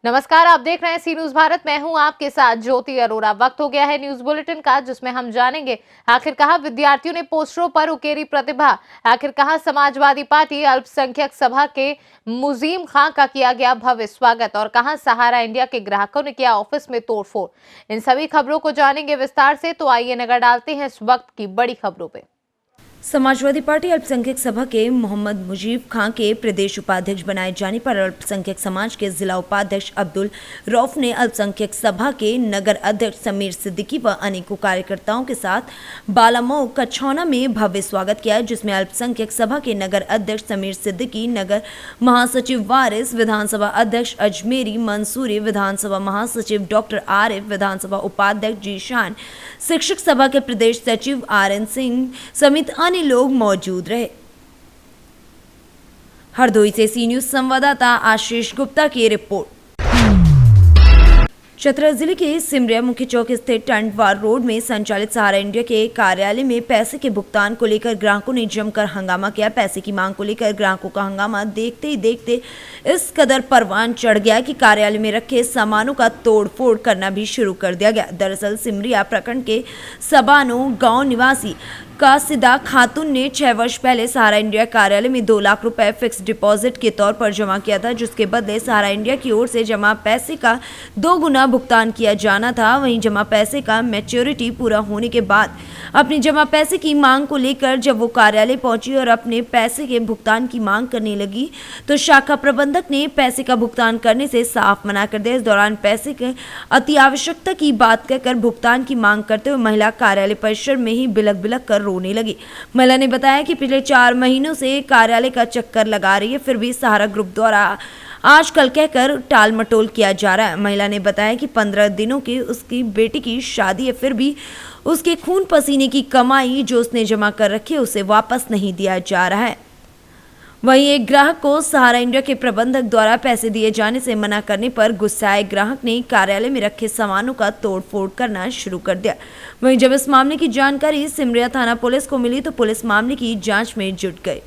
नमस्कार, आप देख रहे हैं सी न्यूज भारत। मैं हूं आपके साथ ज्योति अरोरा। वक्त हो गया है न्यूज बुलेटिन का, जिसमें हम जानेंगे आखिर कहां विद्यार्थियों ने पोस्टरों पर उकेरी प्रतिभा, आखिर कहां समाजवादी पार्टी अल्पसंख्यक सभा के मुजीम खां का किया गया भव्य स्वागत और कहां सहारा इंडिया के ग्राहकों ने किया ऑफिस में तोड़फोड़। इन सभी खबरों को जानेंगे विस्तार से, तो आइए नजर डालते हैं इस वक्त की बड़ी खबरों पे। समाजवादी पार्टी अल्पसंख्यक सभा के मोहम्मद मुजीब खां के प्रदेश उपाध्यक्ष बनाए जाने पर अल्पसंख्यक समाज के जिला उपाध्यक्ष अब्दुल रऊफ ने अल्पसंख्यक सभा के नगर अध्यक्ष समीर सिद्दीकी व अनेकों कार्यकर्ताओं के साथ बालामऊ कछौना में भव्य स्वागत किया, जिसमें अल्पसंख्यक सभा के नगर अध्यक्ष समीर सिद्दीकी, नगर महासचिव वारिस, विधानसभा अध्यक्ष अजमेरी मंसूरी, विधानसभा महासचिव डॉक्टर आरिफ, विधानसभा उपाध्यक्ष जीशान, शिक्षक सभा के प्रदेश सचिव RN सिंह समेत अन्य लोग मौजूद रहे। हरदोई से सी न्यूज संवाददाता आशीष गुप्ता की रिपोर्ट। चतरा जिले के सिमरिया मुख्य चौक स्थित टंडवार रोड में संचालित सहारा इंडिया के कार्यालय में पैसे के भुगतान को लेकर ग्राहकों ने जमकर हंगामा किया। पैसे की मांग को लेकर ग्राहकों का हंगामा देखते ही देखते इस कदर परवान चढ़ गया कि कार्यालय में रखे सामानों का तोड़फोड़ करना भी शुरू कर दिया गया। दरअसल सिमरिया प्रखंड के सबानो गांव निवासी कासिदा खातून ने 6 वर्ष पहले सहारा इंडिया कार्यालय में 2 लाख रुपए फिक्स डिपॉजिट के तौर पर जमा किया था, जिसके बदले सहारा इंडिया की ओर से जमा पैसे का 2 गुना भुगतान किया जाना था। वहीं जमा पैसे का मैच्योरिटी पूरा होने के बाद अपनी जमा पैसे की मांग को लेकर जब वो कार्यालय पहुंची और अपने पैसे के भुगतान की मांग करने लगी, तो शाखा प्रबंधक ने पैसे का भुगतान करने से साफ मना कर दिया। इस दौरान पैसे के अति आवश्यकता की बात कहकर भुगतान की मांग करते हुए महिला कार्यालय परिसर में ही बिलक बिलक कर रोने लगी। महिला ने बताया कि पिछले 4 महीनों से कार्यालय का चक्कर लगा रही है, फिर भी सहारा ग्रुप द्वारा आजकल कहकर टाल मटोल किया जा रहा है। महिला ने बताया कि 15 दिनों की उसकी बेटी की शादी है, फिर भी उसके खून पसीने की कमाई जो उसने जमा कर रखी है उसे वापस नहीं दिया जा रहा है। वहीं एक ग्राहक को सहारा इंडिया के प्रबंधक द्वारा पैसे दिए जाने से मना करने पर गुस्साए ग्राहक ने कार्यालय में रखे सामानों का तोड़फोड़ करना शुरू कर दिया। वहीं जब इस मामले की जानकारी सिमरिया थाना पुलिस को मिली तो पुलिस मामले की जांच में जुट गई।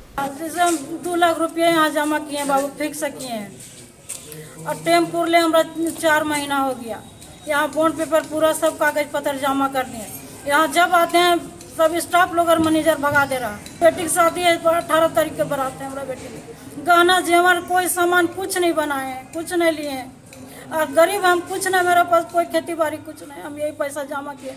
2 लाख रुपया यहाँ जमा किए बाबू, फिक्स किए हैं और टेम्पो ले हमारा 4 महीना हो गया। यहाँ बॉन्ड पेपर पूरा सब कागज पत्र जमा कर दिए। यहाँ जब आते हैं सब स्टाफ लोग और मैनेजर भगा दे रहा। बेटी की शादी है, 18 तारीख के बरात है। हमारा बेटी की गहना जेवर कोई सामान कुछ नहीं बनाए हैं, कुछ नहीं लिए हैं और गरीब हम, कुछ नहीं, मेरे पास कोई खेती बाड़ी कुछ नहीं। हम यही पैसा जमा किए,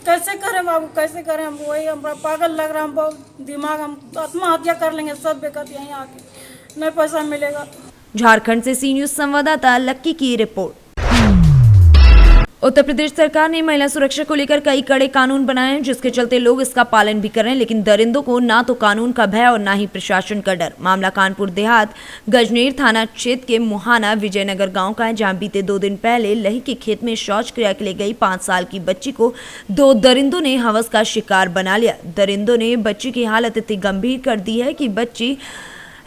कैसे करें बाबू, कैसे करें? हम वही हमारा पागल लग रहा, हम बहुत दिमाग, हम आत्महत्या कर लेंगे सब बेकत यहीं आके, नहीं पैसा मिलेगा। झारखंड से सी न्यूज संवाददाता लक्की की रिपोर्ट। उत्तर प्रदेश सरकार ने महिला सुरक्षा को लेकर कई कड़े कानून बनाए हैं, जिसके चलते लोग इसका पालन भी कर रहे हैं, लेकिन दरिंदों को ना तो कानून का भय और ना ही प्रशासन का डर। मामला कानपुर देहात गजनेर थाना क्षेत्र के मुहाना विजयनगर गांव का है, जहां बीते 2 दिन पहले लही के खेत में शौच क्रिया के लिए गई 5 साल की बच्ची को 2 दरिंदों ने हवस का शिकार बना लिया। दरिंदों ने बच्ची की हालत इतनी गंभीर कर दी है कि बच्ची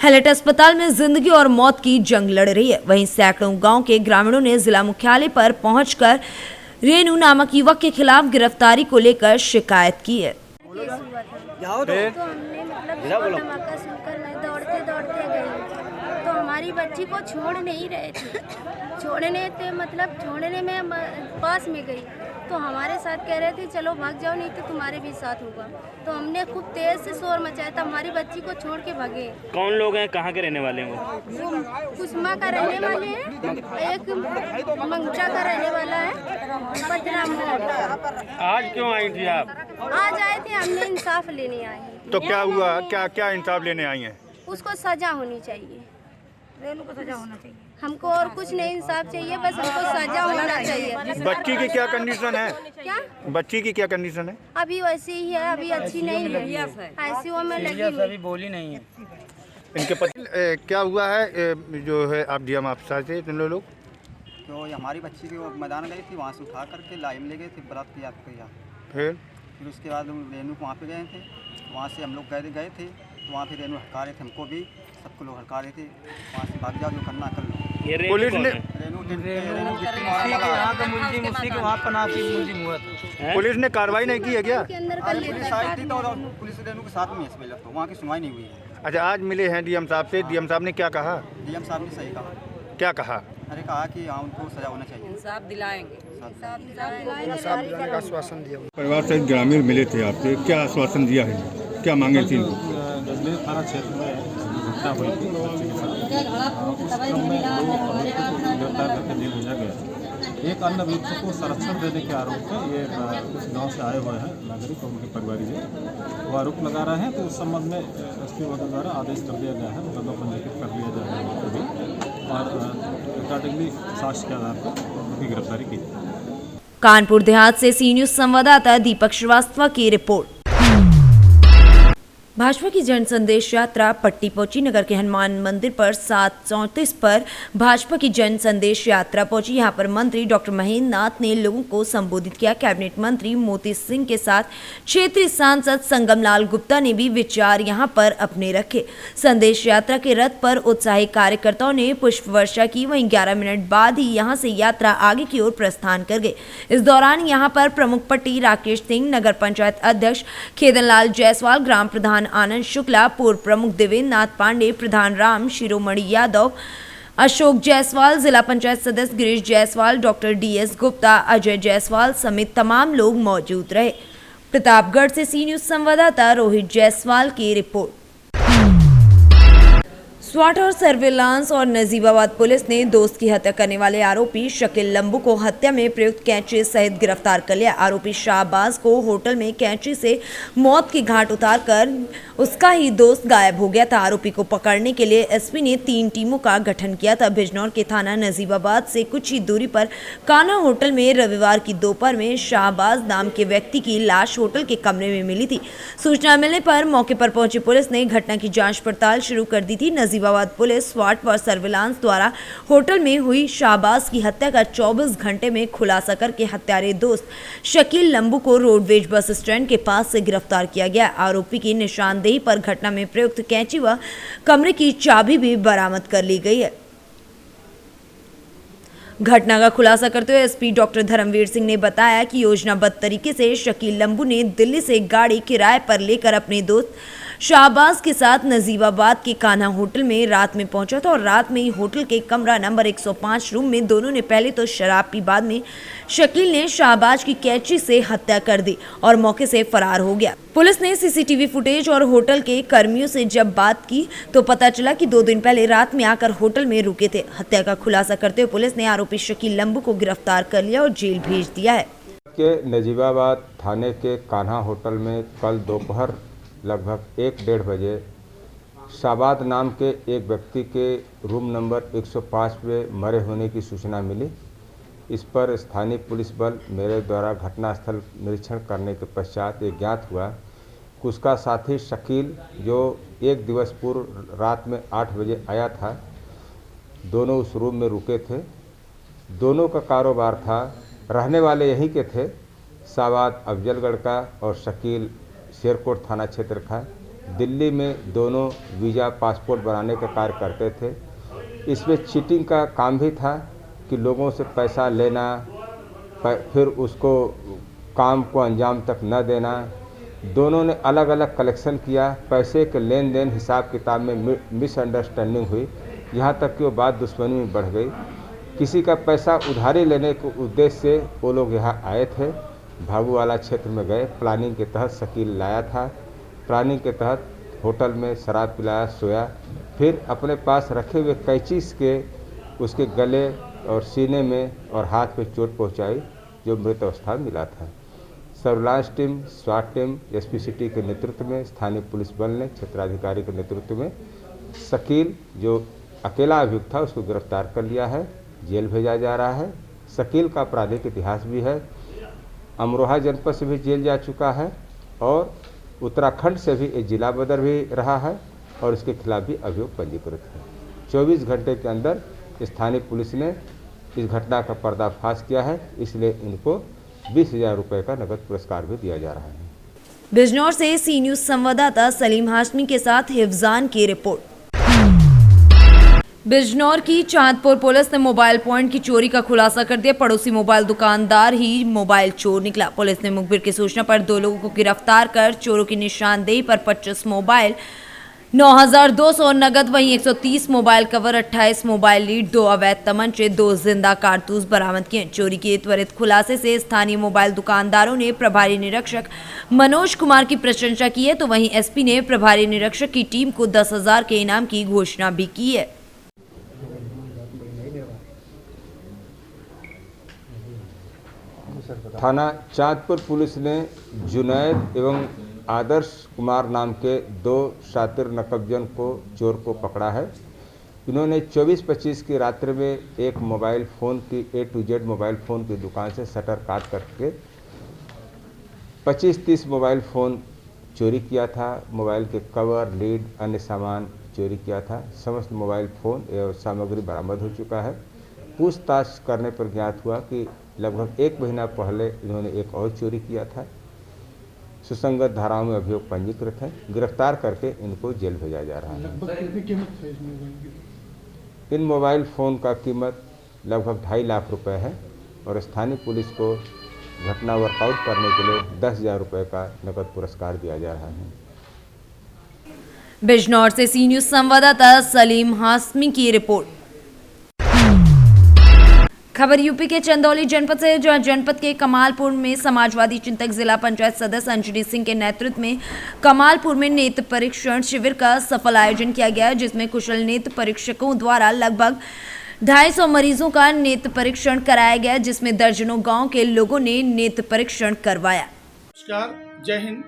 हैलेट अस्पताल में जिंदगी और मौत की जंग लड़ रही है। वहीं सैकड़ों गांव के ग्रामीणों ने जिला मुख्यालय पर पहुंचकर रेनू नामक युवक के खिलाफ गिरफ्तारी को लेकर शिकायत की है। तो हमने मतलब धमाका सुनकर मैं दौड़ते दौड़ते गई, तो हमारी बच्ची को छोड़ नहीं रहे थे। छोड़ने में पास में गई तो हमारे साथ कह रहे थे चलो भाग जाओ, नहीं तो तुम्हारे भी साथ होगा। तो हमने खूब तेज से शोर मचाया था, हमारी बच्ची को छोड़ के भागे। कौन लोग हैं, कहाँ के रहने वाले हैं? वो कुसमा का रहने वाले हैं, एक मंगचा का रहने वाला है, पटना में। आज क्यों आई थी आप? आज आए थे, हमने इंसाफ लेने आए हैं। तो क्या हुआ, क्या इंसाफ लेने आई हैं? उसको सजा होनी चाहिए, रेनू को सजा होना चाहिए। हमको और कुछ नहीं, इंसाफ चाहिए, बस हमको सजा होना चाहिए। बच्ची की क्या कंडीशन है? क्या बच्ची की क्या कंडीशन है? अभी वैसे ही है, अभी अच्छी नहीं है, ICU में लगी हुई। अभी बोली नहीं है। इनके पति क्या हुआ है जो है आप डीएम अफसर थे तीनों लोग? तो हमारी बच्ची की वो मैदान गई थी, वहाँ से उठा करके लाइन ले गए थे बारात की याद किया। फिर उसके बाद हम रेनू को वहाँ पे गए थे, वहाँ से हम लोग गए थे, तो वहाँ फिर रेनू हड़का रहे थे, हमको भी सबको लोग हड़का रहे थे, वहाँ से भाग जाओ, जो करना कर लो। पुलिस ने पुलिस ने कार्रवाई नहीं की है क्या? पुलिस आई थी तो पुलिस रेनू के साथ में है, तो वहाँ की सुनवाई नहीं हुई है। अच्छा, आज मिले हैं डीएम साहब से, डीएम साहब ने क्या कहा? डीएम साहब ने सही कहा। क्या कहा? अरे कहा कि हाँ उनको सजा होना चाहिए। इंसाफ दिलाएंगे। परिवार सहित ग्रामीण मिले थे आपसे, क्या आश्वासन दिया है, क्या मांगे थी? गजलेर थाना क्षेत्र में घटना हुई थी बच्चे के साथ। उस क्रम में 2 अभियुक्तों को गिरफ्तार करके जेल भेजा गया। एक अन्य अभियुक्त को संरक्षण देने के आरोप में ये उस गांव से आए हुए हैं नागरिक और उनके परिवारजन, वो आरोप लगा रहे हैं। तो उस संबंध में एसपी महोदय द्वारा आदेश कर दिया गया है, मुकदमा पंजीकृत कर लिया जाएगा वहाँ पर भी, और अकॉर्डिंगली साक्ष्य के आधार पर उनकी गिरफ्तारी की। कानपुर देहात से सी न्यूज संवाददाता दीपक श्रीवास्तव की रिपोर्ट। भाजपा की जन संदेश यात्रा पट्टी पहुंची। नगर के हनुमान मंदिर पर 7:34 पर भाजपा की जन संदेश यात्रा पहुंची। यहां पर मंत्री डॉक्टर महेंद्र नाथ ने लोगों को संबोधित किया। कैबिनेट मंत्री मोती सिंह के साथ क्षेत्रीय सांसद संगम लाल गुप्ता ने भी विचार यहां पर अपने रखे। संदेश यात्रा के रथ पर उत्साही कार्यकर्ताओं ने पुष्प वर्षा की। वहीं 11 मिनट बाद ही यहां से यात्रा आगे की ओर प्रस्थान कर गई। इस दौरान यहां पर प्रमुख पट्टी राकेश सिंह, नगर पंचायत अध्यक्ष खेदन लाल जायसवाल, ग्राम प्रधान आनंद शुक्ला, पूर्व प्रमुख देवेंद्र नाथ पांडे, प्रधान राम शिरोमणि यादव, अशोक जायसवाल, जिला पंचायत सदस्य गिरीश जायसवाल, डॉक्टर DS गुप्ता, अजय जायसवाल समेत तमाम लोग मौजूद रहे। प्रतापगढ़ से सी न्यूज संवाददाता रोहित जायसवाल की रिपोर्ट। स्वाट और सर्विलांस और नजीबाबाद पुलिस ने दोस्त की हत्या करने वाले आरोपी शकील लंबू को हत्या में प्रयुक्त कैंची सहित गिरफ्तार कर लिया। आरोपी शाहबाज को होटल में कैंची से मौत की घाट उतारकर उसका ही दोस्त गायब हो गया था। आरोपी को पकड़ने के लिए एसपी ने 3 टीमों का गठन किया था। बिजनौर के थाना नजीबाबाद से कुछ ही दूरी पर कान्हा होटल में रविवार की दोपहर में शाहबाज नाम के व्यक्ति की लाश होटल के कमरे में मिली थी। सूचना मिलने पर मौके पर पहुंची पुलिस ने घटना की जाँच पड़ताल शुरू कर दी थी। नजीबाबाद पुलिस स्वाट व सर्विलांस द्वारा होटल में हुई शाहबाज की हत्या का 24 घंटे में खुलासा करके हत्यारे दोस्त शकील लंबू को रोडवेज बस स्टैंड के पास से गिरफ्तार किया गया। आरोपी की निशानदेही पर घटना में प्रयुक्त कैंची व कमरे की चाबी भी बरामद कर ली गई है। घटना का खुलासा करते हुए एसपी डॉक्टर धर्मवीर सिंह ने बताया कि योजनाबद्ध तरीके से शकील लंबू ने दिल्ली से गाड़ी किराए पर लेकर अपने दोस्त शाहबाज के साथ नजीबाबाद के कान्हा होटल में रात में पहुंचा था और रात में ही होटल के कमरा नंबर 105 रूम में दोनों ने पहले तो शराब पी, बाद में शकील ने शाहबाज की कैंची से हत्या कर दी और मौके से फरार हो गया। पुलिस ने सीसीटीवी फुटेज और होटल के कर्मियों से जब बात की तो पता चला कि 2 दिन पहले रात में आकर होटल में रुके थे। हत्या का खुलासा करते हुए पुलिस ने आरोपी शकील लंबू को गिरफ्तार कर लिया और जेल भेज दिया है। नजीबाबाद थाने के कान्हा होटल में कल दोपहर लगभग 1-1:30 बजे शाहबाज नाम के एक व्यक्ति के रूम नंबर 105 में मरे होने की सूचना मिली। इस पर स्थानीय पुलिस बल मेरे द्वारा घटनास्थल निरीक्षण करने के पश्चात ये ज्ञात हुआ कि उसका साथी शकील जो 1 दिवस पूर्व रात में 8 बजे आया था, दोनों उस रूम में रुके थे। दोनों का कारोबार था, रहने वाले यहीं के थे, शाहबाज अफजलगढ़ का और शकील शेरकोट थाना क्षेत्र का। दिल्ली में दोनों वीज़ा पासपोर्ट बनाने का कार्य करते थे। इसमें चीटिंग का काम भी था कि लोगों से पैसा लेना, फिर उसको काम को अंजाम तक न देना। दोनों ने अलग अलग कलेक्शन किया। पैसे के लेन देन हिसाब किताब में मिसअंडरस्टैंडिंग हुई, यहाँ तक कि वो बात दुश्मनी में बढ़ गई। किसी का पैसा उधारी लेने के उद्देश्य से वो लोग यहाँ आए थे। भागूवाला क्षेत्र में गए, प्लानिंग के तहत शकील लाया था। प्लानिंग के तहत होटल में शराब पिलाया, सोया, फिर अपने पास रखे हुए कैंची के उसके गले और सीने में और हाथ पे चोट पहुंचाई, जो मृत अवस्था में मिला था। सर्विलांस टीम, स्वाट टीम, एसपी सिटी के नेतृत्व में, स्थानीय पुलिस बल ने क्षेत्राधिकारी के नेतृत्व में शकील जो अकेला अभियुक्त था उसको गिरफ्तार कर लिया है, जेल भेजा जा रहा है। शकील का आपराधिक इतिहास भी है, अमरोहा जनपद से भी जेल जा चुका है और उत्तराखंड से भी एक जिला बदर भी रहा है और इसके खिलाफ भी अभियोग पंजीकृत है। 24 घंटे के अंदर स्थानीय पुलिस ने इस घटना का पर्दाफाश किया है, इसलिए इनको 20,000 रुपये का नगद पुरस्कार भी दिया जा रहा है। बिजनौर से सी न्यूज संवाददाता सलीम हाशमी के साथ हिफजान की रिपोर्ट। बिजनौर की चांदपुर पुलिस ने मोबाइल पॉइंट की चोरी का खुलासा कर दिया। पड़ोसी मोबाइल दुकानदार ही मोबाइल चोर निकला। पुलिस ने मुखबिर की सूचना पर 2 लोगों को गिरफ्तार कर चोरों की निशानदेही पर 25 मोबाइल 9,200 नगद वहीं 130 मोबाइल कवर, 28 मोबाइल लीड, 2 अवैध तमंचे, 2 जिंदा कारतूस बरामद किए। चोरी के त्वरित खुलासे से स्थानीय मोबाइल दुकानदारों ने प्रभारी निरीक्षक मनोज कुमार की प्रशंसा की है, तो वहीं एसपी ने प्रभारी निरीक्षक की टीम को 10,000 के इनाम की घोषणा भी की है। थाना चांदपुर पुलिस ने जुनैद एवं आदर्श कुमार नाम के 2 शातिर नकबजन को चोर को पकड़ा है। इन्होंने 24-25 की रात्रि में एक मोबाइल फ़ोन की A to Z mobile phone की दुकान से शटर काट करके 25-30 मोबाइल फ़ोन चोरी किया था। मोबाइल के कवर, लीड, अन्य सामान चोरी किया था। समस्त मोबाइल फ़ोन एवं सामग्री बरामद हो चुका है। पूछताछ करने पर ज्ञात हुआ कि लगभग 1 महीना पहले इन्होंने एक और चोरी किया था। सुसंगत धाराओं में अभियोग पंजीकृत है। गिरफ्तार करके इनको जेल भेजा जा रहा है। इन मोबाइल फ़ोन का कीमत लगभग 2.5 लाख रुपए है और स्थानीय पुलिस को घटना वर्कआउट करने के लिए 10,000 रुपये का नकद पुरस्कार दिया जा रहा है। बिजनौर से सी न्यूज संवाददाता सलीम हाशमी की रिपोर्ट। खबर यूपी के चंदौली जनपद से, जहां जनपद के कमालपुर में समाजवादी चिंतक जिला पंचायत सदस्य अंजलि सिंह के नेतृत्व में कमालपुर में नेत्र परीक्षण शिविर का सफल आयोजन किया गया, जिसमें कुशल नेत्र परीक्षकों द्वारा लगभग 250 मरीजों का नेत्र परीक्षण कराया गया, जिसमें दर्जनों गांव के लोगों ने नेत्र परीक्षण करवाया। नमस्कार, जय हिंद।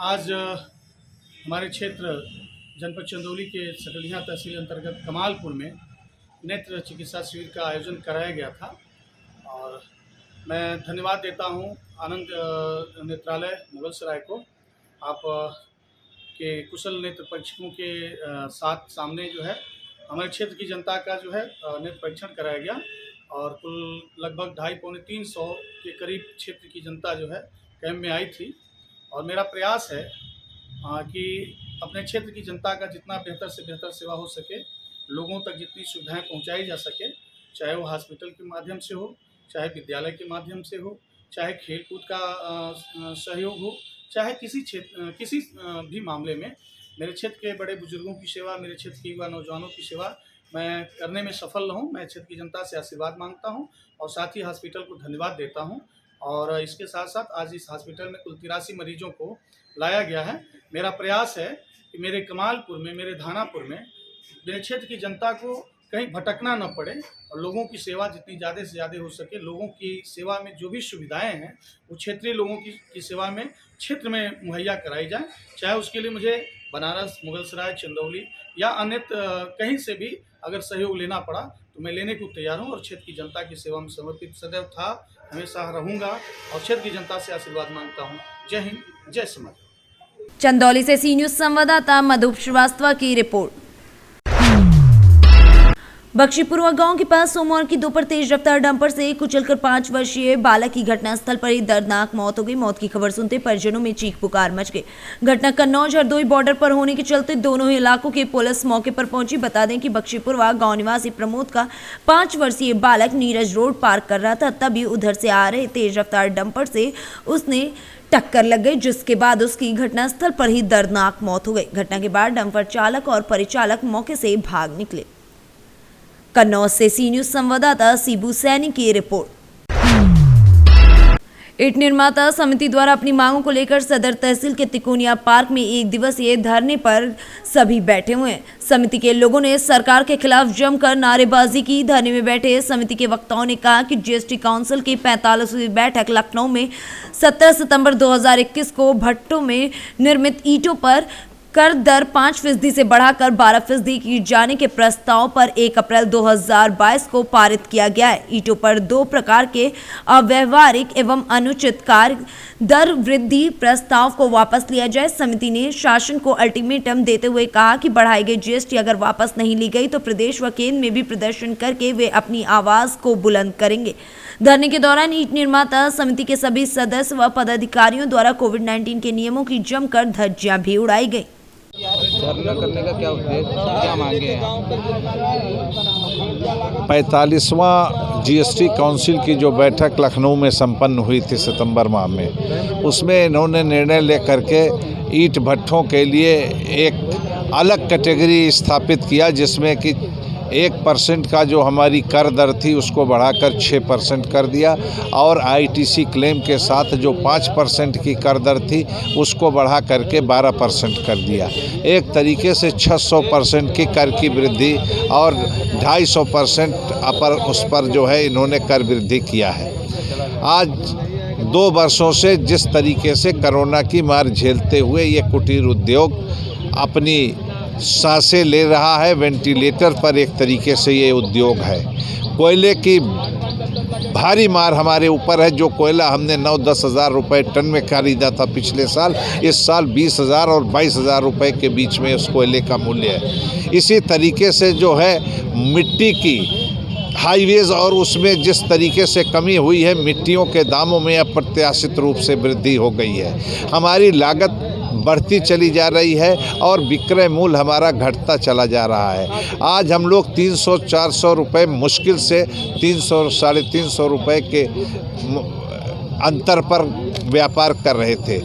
आज हमारे क्षेत्र जनपद चंदौली के सकलिया तहसील अंतर्गत कमालपुर में नेत्र चिकित्सा शिविर का आयोजन कराया गया था और मैं धन्यवाद देता हूं आनंद नेत्रालय मुगल सराय को। आप के कुशल नेत्र परीक्षकों के साथ सामने जो है हमारे क्षेत्र की जनता का जो है नेत्र परीक्षण कराया गया और कुल लगभग 250-300 के करीब क्षेत्र की जनता जो है कैंप में आई थी। और मेरा प्रयास है कि अपने क्षेत्र की जनता का जितना बेहतर से बेहतर सेवा हो सके, लोगों तक जितनी सुविधाएं पहुंचाई जा सके, चाहे वो हॉस्पिटल के माध्यम से हो, चाहे विद्यालय के माध्यम से हो, चाहे खेलकूद का सहयोग हो, चाहे किसी भी मामले में मेरे क्षेत्र के बड़े बुजुर्गों की सेवा, मेरे क्षेत्र के युवा नौजवानों की सेवा मैं करने में सफल रहूं। मैं क्षेत्र की जनता से आशीर्वाद मांगता हूं और साथ ही हॉस्पिटल को धन्यवाद देता हूं। और इसके साथ साथ आज इस हॉस्पिटल में कुल 83 मरीजों को लाया गया है। मेरा प्रयास है कि मेरे कमालपुर में, मेरे धानापुर में मेरे क्षेत्र की जनता को कहीं भटकना न पड़े और लोगों की सेवा जितनी ज़्यादा से ज़्यादा हो सके, लोगों की सेवा में जो भी सुविधाएं हैं वो क्षेत्रीय लोगों की सेवा में क्षेत्र में मुहैया कराई जाए। चाहे उसके लिए मुझे बनारस, मुगलसराय, चंदौली या अन्य कहीं से भी अगर सहयोग लेना पड़ा तो मैं लेने को तैयार हूँ और क्षेत्र की जनता की सेवा में समर्पित सदैव था, हमेशा रहूँगा और क्षेत्र की जनता से आशीर्वाद मांगता हूँ। जय हिंद, जय समाज। चंदौली से सी न्यूज संवाददाता मधु श्रीवास्तव की रिपोर्ट। बख्शीपुरवा गांव के पास सोमवार की दोपहर तेज रफ्तार डंपर से कुचलकर 5 वर्षीय बालक की घटनास्थल पर ही दर्दनाक मौत हो गई। मौत की खबर सुनते परिजनों में चीख पुकार मच गई। घटना कन्नौज हरदोई बॉर्डर पर होने के चलते दोनों ही इलाकों की पुलिस मौके पर पहुंची। बता दें कि बख्शीपुरवा गांव निवासी प्रमोद का 5 वर्षीय बालक नीरज रोड पार कर रहा था, तभी उधर से आ रहे तेज रफ्तार डंपर से उसने टक्कर लग गई, जिसके बाद उसकी घटनास्थल पर ही दर्दनाक मौत हो गई। घटना के बाद डंपर चालक और परिचालक मौके से भाग निकले। कन्नौज से सी न्यूज संवाददाता सीबू सैनी की रिपोर्ट। ईंट निर्माता समिति द्वारा अपनी मांगों को लेकर सदर तहसील के तिकोनिया पार्क में 1 दिवसीय धरने पर सभी बैठे हुए हैं। समिति के लोगों ने सरकार के खिलाफ जमकर नारेबाजी की। धरने में बैठे समिति के वक्ताओं ने कहा कि जीएसटी काउंसिल की 45वीं बैठक लखनऊ में 17 सितंबर 2021 को भट्टों में निर्मित ईंटों पर कर दर 5% से बढ़ाकर 12% की जाने के प्रस्ताव पर 1 अप्रैल 2022 को पारित किया गया है। ईंटों पर 2 प्रकार के अव्यवहारिक एवं अनुचित कार्य दर वृद्धि प्रस्ताव को वापस लिया जाए। समिति ने शासन को अल्टीमेटम देते हुए कहा कि बढ़ाई गई जीएसटी अगर वापस नहीं ली गई तो प्रदेश व केंद्र में भी प्रदर्शन करके वे अपनी आवाज को बुलंद करेंगे। धरने के दौरान ईंट निर्माता समिति के सभी सदस्य व पदाधिकारियों द्वारा कोविड-19 के नियमों की जमकर धज्जियां भी उड़ाई गई। धरना करने का क्या उद्देश्य, क्या मांगे हैं? 45वां जीएसटी काउंसिल की जो बैठक लखनऊ में संपन्न हुई थी सितंबर माह में, उसमें इन्होंने निर्णय लेकर के ईंट भट्ठों के लिए एक अलग कैटेगरी स्थापित किया, जिसमें कि 1% का जो हमारी कर दर थी उसको बढ़ाकर 6% कर दिया, और आईटीसी क्लेम के साथ जो 5% की कर दर थी उसको बढ़ा करके 12% कर दिया। एक तरीके से 600% की कर की वृद्धि और 250% अपर उस पर जो है इन्होंने कर वृद्धि किया है। आज 2 वर्षों से जिस तरीके से कोरोना की मार झेलते हुए ये कुटीर उद्योग अपनी सांसें ले रहा है, वेंटिलेटर पर एक तरीके से ये उद्योग है। कोयले की भारी मार हमारे ऊपर है। जो कोयला हमने 9-10 हज़ार रुपये टन में खरीदा था पिछले साल, इस साल 20,000 और 22,000 रुपये के बीच में उस कोयले का मूल्य है। इसी तरीके से जो है मिट्टी की हाईवेज और उसमें जिस तरीके से कमी हुई है, मिट्टियों के दामों में अप्रत्याशित रूप से वृद्धि हो गई है। हमारी लागत बढ़ती चली जा रही है और विक्रय मूल्य हमारा घटता चला जा रहा है। आज हम लोग 300-400 रुपये मुश्किल से 300-350 रुपये के अंतर पर व्यापार कर रहे थे।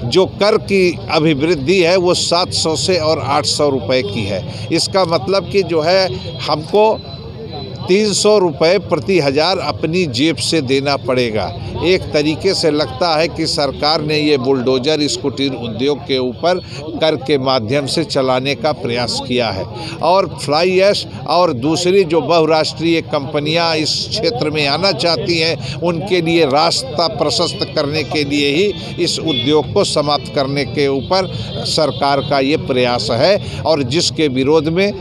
जो कर की अभिवृद्धि है वो 700 से और 800 रुपये की है। इसका मतलब कि जो है हमको 300 रुपये प्रति हज़ार अपनी जेब से देना पड़ेगा। एक तरीके से लगता है कि सरकार ने ये बुलडोजर इस कुटीर उद्योग के ऊपर कर के माध्यम से चलाने का प्रयास किया है, और फ्लाई ऐश और दूसरी जो बहुराष्ट्रीय कंपनियां इस क्षेत्र में आना चाहती हैं उनके लिए रास्ता प्रशस्त करने के लिए ही इस उद्योग को समाप्त करने के ऊपर सरकार का ये प्रयास है, और जिसके विरोध में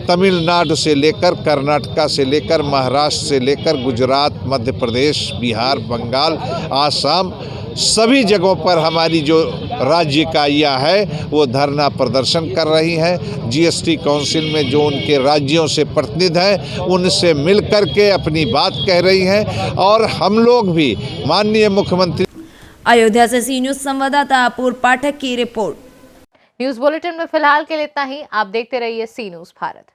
तमिलनाडु से लेकर कर्नाटका से लेकर महाराष्ट्र से लेकर गुजरात, मध्य प्रदेश, बिहार, बंगाल, आसाम सभी जगहों पर हमारी जो राज्य इकाइयाँ है वो धरना प्रदर्शन कर रही हैं। जीएसटी काउंसिल में जो उनके राज्यों से प्रतिनिधि हैं उनसे मिल कर के अपनी बात कह रही हैं, और हम लोग भी माननीय मुख्यमंत्री। अयोध्या से सी न्यूज़ संवाददाता अपूर्व पाठक की रिपोर्ट। न्यूज बुलेटिन में फिलहाल के लिए इतना ही। आप देखते रहिए सी न्यूज़ भारत।